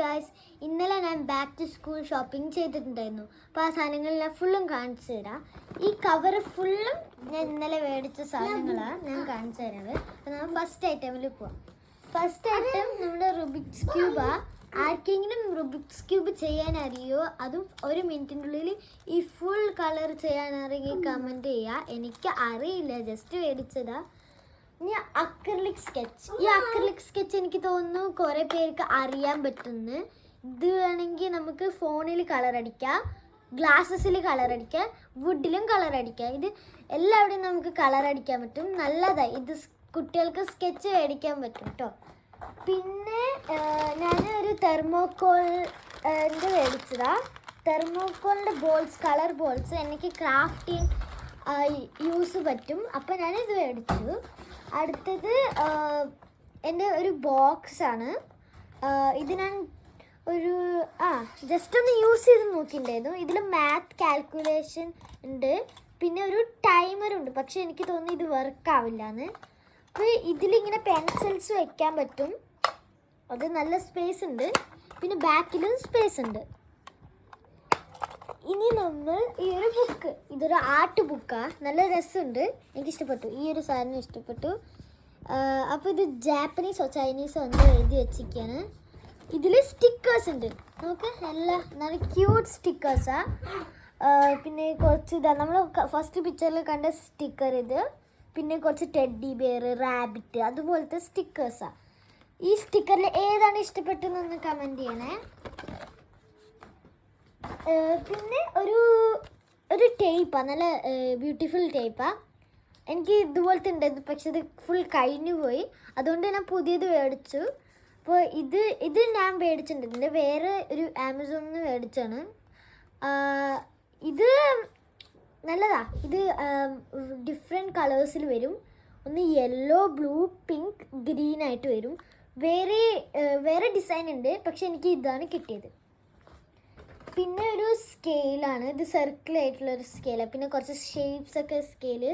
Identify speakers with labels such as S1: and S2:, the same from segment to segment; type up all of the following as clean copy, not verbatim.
S1: Guys, ഇന്നലെ ഞാൻ back to school shopping ചെയ്തിട്ടുണ്ടായിരുന്നു. അപ്പോൾ ആ സാധനങ്ങളെല്ലാം ഫുള്ളും കാണിച്ചു തരാം. ഈ കവർ ഫുള്ളും ഞാൻ ഇന്നലെ മേടിച്ച സാധനങ്ങളാണ് ഞാൻ കാണിച്ചു തരാറ്. അപ്പോൾ നമ്മൾ ഫസ്റ്റ് ഐറ്റമിൽ പോവാം. ഫസ്റ്റ് ഐറ്റം നമ്മുടെ റുബിക്സ് ക്യൂബാണ്. ആർക്കെങ്കിലും റുബിക്സ് ക്യൂബ് ചെയ്യാൻ അറിയോ, അതും ഒരു മിനിറ്റിൻ്റെ ഉള്ളിൽ ഈ ഫുൾ കളർ ചെയ്യാൻ അറിയെങ്കിൽ കമൻറ്റ് ചെയ്യുക. എനിക്ക് അറിയില്ല, ജസ്റ്റ് മേടിച്ചതാണ്. ഇനി അക്രിലിക് സ്കെച്ച്. ഈ അക്രിലിക് സ്കെച്ച് എനിക്ക് തോന്നുന്നു കുറേ പേർക്ക് അറിയാൻ പറ്റുന്നു. ഇത് വേണമെങ്കിൽ നമുക്ക് ഫോണിൽ കളർ അടിക്കാം, ഗ്ലാസസിൽ കളർ അടിക്കാം, വുഡിലും കളർ അടിക്കാം. ഇത് എല്ലാവിടെയും നമുക്ക് കളർ അടിക്കാൻ പറ്റും. നല്ലതാണ്. ഇത് കുട്ടികൾക്ക് സ്കെച്ച് മേടിക്കാൻ പറ്റും കേട്ടോ. പിന്നെ ഞാൻ ഒരു തെർമോക്കോളിൻ്റെ മേടിച്ചതാണ്. തെർമോക്കോളിൻ്റെ ബോൾസ്, കളർ ബോൾസ് എനിക്ക് ക്രാഫ്റ്റിംഗ് യൂസ് പറ്റും. അപ്പോൾ ഞാനിത് മേടിച്ചു. അടുത്തത് എൻ്റെ ഒരു ബോക്സാണ്. ഇത് ഞാൻ ഒരു ജസ്റ്റ് ഒന്ന് യൂസ് ചെയ്ത് നോക്കിയിട്ടുണ്ടായിരുന്നു. ഇതിൽ മാത്ത് കാൽക്കുലേഷൻ ഉണ്ട്, പിന്നെ ഒരു ടൈമറുണ്ട്. പക്ഷെ എനിക്ക് തോന്നുന്നു ഇത് വർക്കാവില്ല എന്ന്. അപ്പോൾ ഇതിലിങ്ങനെ പെൻസിൽസ് വയ്ക്കാൻ പറ്റും. അത് നല്ല സ്പേസ് ഉണ്ട്. പിന്നെ ബാക്കിലും സ്പേസ് ഉണ്ട്. ഇനി നമ്മൾ ഈ ഒരു ബുക്ക്, ഇതൊരു ആർട്ട് ബുക്കാണ്. നല്ല രസമുണ്ട്, എനിക്കിഷ്ടപ്പെട്ടു. ഈ ഒരു സാധനം ഇഷ്ടപ്പെട്ടു. അപ്പോൾ ഇത് ജാപ്പനീസോ ചൈനീസോ എന്തോ എഴുതി വെച്ചിരിക്കുകയാണ്. ഇതിൽ സ്റ്റിക്കേഴ്സ് ഉണ്ട്. നമുക്ക് നല്ല ക്യൂട്ട് സ്റ്റിക്കേഴ്സാണ്. പിന്നെ കുറച്ച് ഇതാ നമ്മൾ ഫസ്റ്റ് പിക്ചറിൽ കണ്ട സ്റ്റിക്കർ ഇത്. പിന്നെ കുറച്ച് ടെഡ്ഡി ബെയർ, റാബിറ്റ്, അതുപോലത്തെ സ്റ്റിക്കേഴ്സാണ്. ഈ സ്റ്റിക്കറിൽ ഏതാണ് ഇഷ്ടപ്പെട്ടതെന്ന് കമൻറ്റ് ചെയ്യണേ. പിന്നെ ഒരു ടേപ്പാണ്, നല്ല ബ്യൂട്ടിഫുൾ ടേപ്പാണ്. എനിക്ക് ഇതുപോലത്തെ ഉണ്ടായിരുന്നു, പക്ഷെ ഇത് ഫുൾ കഴിഞ്ഞു പോയി. അതുകൊണ്ട് ഞാൻ പുതിയത് മേടിച്ചു. അപ്പോൾ ഇത് ഞാൻ മേടിച്ചിട്ടുണ്ട്, വേറെ ഒരു ആമസോണിൽ നിന്ന് മേടിച്ചാണ്. ഇത് നല്ലതാണ്. ഇത് ഡിഫറെൻറ്റ് കളേഴ്സിൽ വരും. ഒന്ന് യെല്ലോ, ബ്ലൂ, പിങ്ക്, ഗ്രീൻ ആയിട്ട് വരും. വേറെ ഡിസൈൻ ഉണ്ട്, പക്ഷെ എനിക്ക് ഇതാണ് കിട്ടിയത്. പിന്നെ ഒരു സ്കെയിലാണ്. ഇത് സർക്കിളായിട്ടുള്ളൊരു സ്കെയിലാണ്. പിന്നെ കുറച്ച് ഷേപ്സൊക്കെ സ്കെയില്.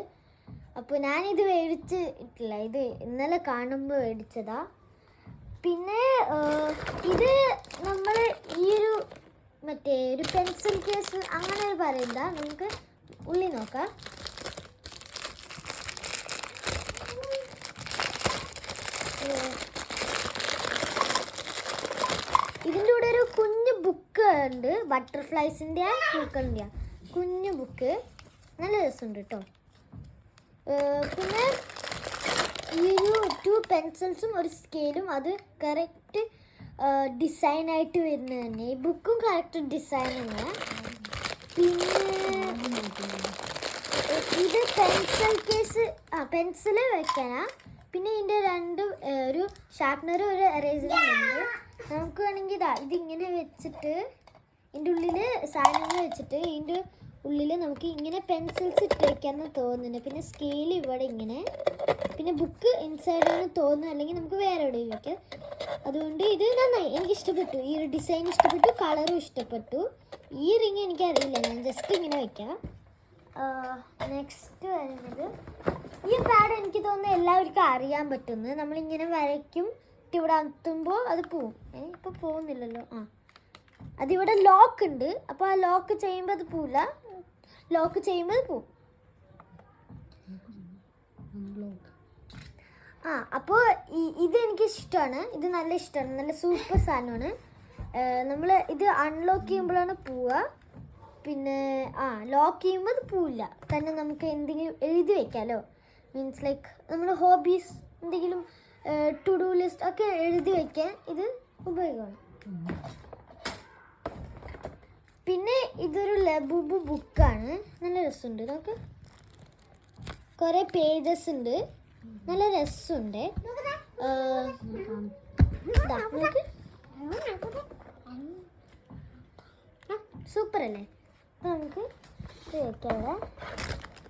S1: അപ്പോൾ ഞാനിത് മേടിച്ചിട്ടില്ല, ഇത് ഇന്നലെ കാണുമ്പോൾ മേടിച്ചതാണ്. പിന്നെ ഇത് നമ്മൾ ഈ ഒരു മറ്റേ ഒരു പെൻസിൽ കേസ് അങ്ങനെ പറയുന്ന, നമുക്ക് ഉള്ളിൽ നോക്കാം. ഇതിൻ്റെ കൂടെ ഒരു കുഞ്ഞു ബുക്ക് ഉണ്ട്, ബട്ടർഫ്ലൈസിൻ്റെ പൂക്കളിൻ്റെ കുഞ്ഞു ബുക്ക്. നല്ല രസമുണ്ട് കേട്ടോ. പിന്നെ ഈ ഒരു 2 പെൻസിൽസും ഒരു സ്കെയിലും, അത് കറക്റ്റ് ഡിസൈനായിട്ട് വരുന്നത് തന്നെ. ഈ ബുക്കും കറക്റ്റ് ഡിസൈൻ തന്നെ. പിന്നെ ഇത് പെൻസിൽ കേസ്, പെൻസിൽ വയ്ക്കാനാ. പിന്നെ ഇതിൻ്റെ ഒരു ഷാർപ്നറും ഒരു എറേസറും ഉണ്ട്. നമുക്ക് വേണമെങ്കിൽ ഇതിങ്ങനെ വെച്ചിട്ട് ഇതിൻ്റെ ഉള്ളിൽ സാധനങ്ങൾ വെച്ചിട്ട് ഇതിൻ്റെ ഉള്ളിൽ നമുക്ക് ഇങ്ങനെ പെൻസിൽസ് ഇട്ട് വയ്ക്കാമെന്ന് തോന്നുന്നുണ്ട്. പിന്നെ സ്കെയിൽ ഇവിടെ ഇങ്ങനെ, പിന്നെ ബുക്ക് ഇൻസൈഡാണ് തോന്നുന്നത്, അല്ലെങ്കിൽ നമുക്ക് വേറെ എവിടെയും വയ്ക്കാം. അതുകൊണ്ട് ഇത് നന്നായി, എനിക്കിഷ്ടപ്പെട്ടു. ഈ ഒരു ഡിസൈൻ ഇഷ്ടപ്പെട്ടു, കളറും ഇഷ്ടപ്പെട്ടു. ഈ റിങ് എനിക്കറിയില്ല, ഞാൻ ജസ്റ്റ് ഇങ്ങനെ വയ്ക്കാം. നെക്സ്റ്റ് വരുന്നത് ഈ പാഡ്. എനിക്ക് തോന്നുന്നു എല്ലാവർക്കും അറിയാൻ പറ്റുന്നത്. നമ്മളിങ്ങനെ വരയ്ക്കും, ഇവിടെ എത്തുമ്പോൾ അത് പോവും. ഇപ്പോൾ പോകുന്നില്ലല്ലോ. അതിവിടെ ലോക്ക് ഉണ്ട്. അപ്പോൾ ആ ലോക്ക് ചെയ്യുമ്പോൾ അത് പോവില്ല, ലോക്ക് ചെയ്യുമ്പോൾ അത് പോവും. അപ്പോൾ ഇത് എനിക്കിഷ്ടമാണ്. ഇത് നല്ല ഇഷ്ടമാണ്, നല്ല സൂപ്പർ സാധനമാണ്. നമ്മൾ ഇത് അൺലോക്ക് ചെയ്യുമ്പോഴാണ് പോവുക. പിന്നെ ലോക്ക് ചെയ്യുമ്പോൾ അത് പോവില്ല തന്നെ. നമുക്ക് എന്തെങ്കിലും എഴുതി വയ്ക്കാമല്ലോ. മീൻസ് ലൈക്ക് നമ്മൾ ഹോബീസ്, എന്തെങ്കിലും ടു ഡു ലിസ്റ്റ് ഒക്കെ എഴുതി വയ്ക്കാൻ ഇത് ഉപയോഗമാണ്. പിന്നെ ഇതൊരു ലബുബു ബുക്കാണ്. നല്ല രസമുണ്ട്. നമുക്ക് കുറേ പേജസ് ഉണ്ട്, നല്ല രസമുണ്ട്. സൂപ്പർ അല്ലേ? നമുക്ക് ഇത് വയ്ക്കാം ഇവിടെ.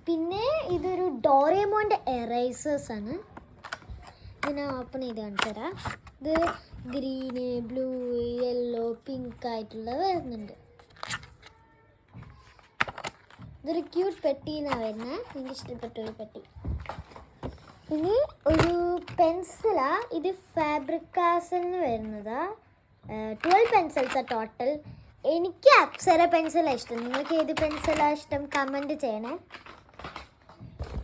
S1: പിന്നെ ഇതൊരു ഡോറേമോൻ്റെ എറൈസേഴ്സ് ആണ്. ഇതിനെ ഓപ്പൺ ചെയ്ത് കാണിച്ചു തരാം. ഇത് ഗ്രീന്, ബ്ലൂ, യെല്ലോ, പിങ്ക് ആയിട്ടുള്ളത് വരുന്നുണ്ട്. ഇതൊരു ക്യൂട്ട് പെട്ടിന്നാണ് വരുന്നത്. എനിക്ക് ഇഷ്ടപ്പെട്ട ഒരു പെട്ടി. ഇനി ഒരു പെൻസിലാണ്. ഇത് ഫാബ്രിക് കാസലിന് വരുന്നതാണ്. 12 പെൻസിൽസ് ടോട്ടൽ. എനിക്ക് അപ്സര പെൻസിലാണ് ഇഷ്ടം. നിങ്ങൾക്ക് ഏത് പെൻസിലാണ് ഇഷ്ടം കമൻറ്റ് ചെയ്യണേ.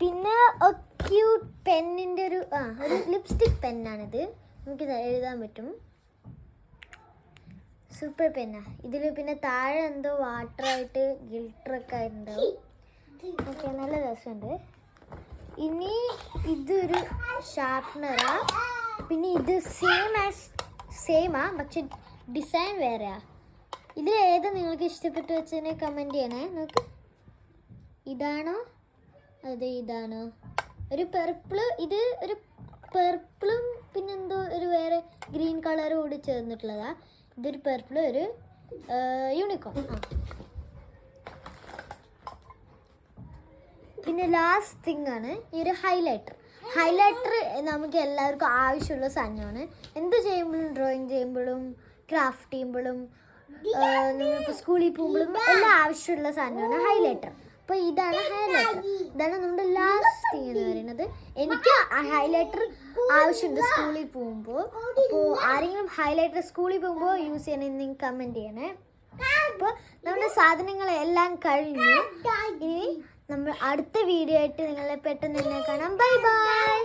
S1: പിന്നെ ക്യൂട്ട് പെന്നിൻ്റെ ഒരു ലിപ്സ്റ്റിക് പെന്നാണിത്. നമുക്ക് എഴുതാൻ പറ്റും. സൂപ്പർ പെന്നാണ്. ഇതിൽ പിന്നെ താഴെ എന്തോ വാട്ടറായിട്ട് ഗിൽട്ടറൊക്കെ ആയിട്ടുണ്ടാവും. ഓക്കെ, നല്ല രസമുണ്ട്. ഇനി ഇതൊരു ഷാർപ്നറാ. പിന്നെ ഇത് സെയിമാ പക്ഷെ ഡിസൈൻ വേറെയാ. ഇതിൽ ഏതാ നിങ്ങൾക്ക് ഇഷ്ടപ്പെട്ട് വെച്ചതിനെ കമൻറ്റ് ചെയ്യണേ. നോക്ക്, ഇതാണോ അതെ ഇതാണോ? ഒരു പെർപ്പിള്, ഇത് ഒരു പെർപ്പിളും പിന്നെന്തോ ഒരു വേറെ ഗ്രീൻ കളറും കൂടി ചേർന്നിട്ടുള്ളതാ. ഇതൊരു പെർപ്പിള്, ഒരു യൂണിക്കോൺ. പിന്നെ ലാസ്റ്റ് തിങ് ആണ് ഈ ഒരു ഹൈലൈറ്റർ. നമുക്ക് എല്ലാവർക്കും ആവശ്യമുള്ള സാധനമാണ്. എന്ത് ചെയ്യുമ്പോഴും, ഡ്രോയിങ് ചെയ്യുമ്പോഴും, ക്രാഫ്റ്റ് ചെയ്യുമ്പോഴും, നമ്മളിപ്പോൾ സ്കൂളിൽ പോകുമ്പോഴും എല്ലാം ആവശ്യമുള്ള സാധനമാണ് ഹൈലൈറ്റർ. അപ്പോൾ ഇതാണ് ഹൈലൈറ്റർ. ഇതാണ് നമ്മുടെ ലാസ്റ്റ് തിങ് എന്ന് പറയുന്നത്. എനിക്ക് ഹൈലൈറ്റർ ആവശ്യമുണ്ട് സ്കൂളിൽ പോകുമ്പോൾ. അപ്പോൾ ആരെങ്കിലും ഹൈലൈറ്റർ സ്കൂളിൽ പോകുമ്പോൾ യൂസ് ചെയ്യണമെന്ന് നിങ്ങൾ കമൻറ്റ് ചെയ്യണേ. അപ്പോൾ നമ്മുടെ സാധനങ്ങളെല്ലാം കഴിഞ്ഞു. ഇനി നമ്മൾ അടുത്ത വീഡിയോ ആയിട്ട് നിങ്ങളെ പെട്ടെന്ന് തന്നെ കാണാം. Bye bye.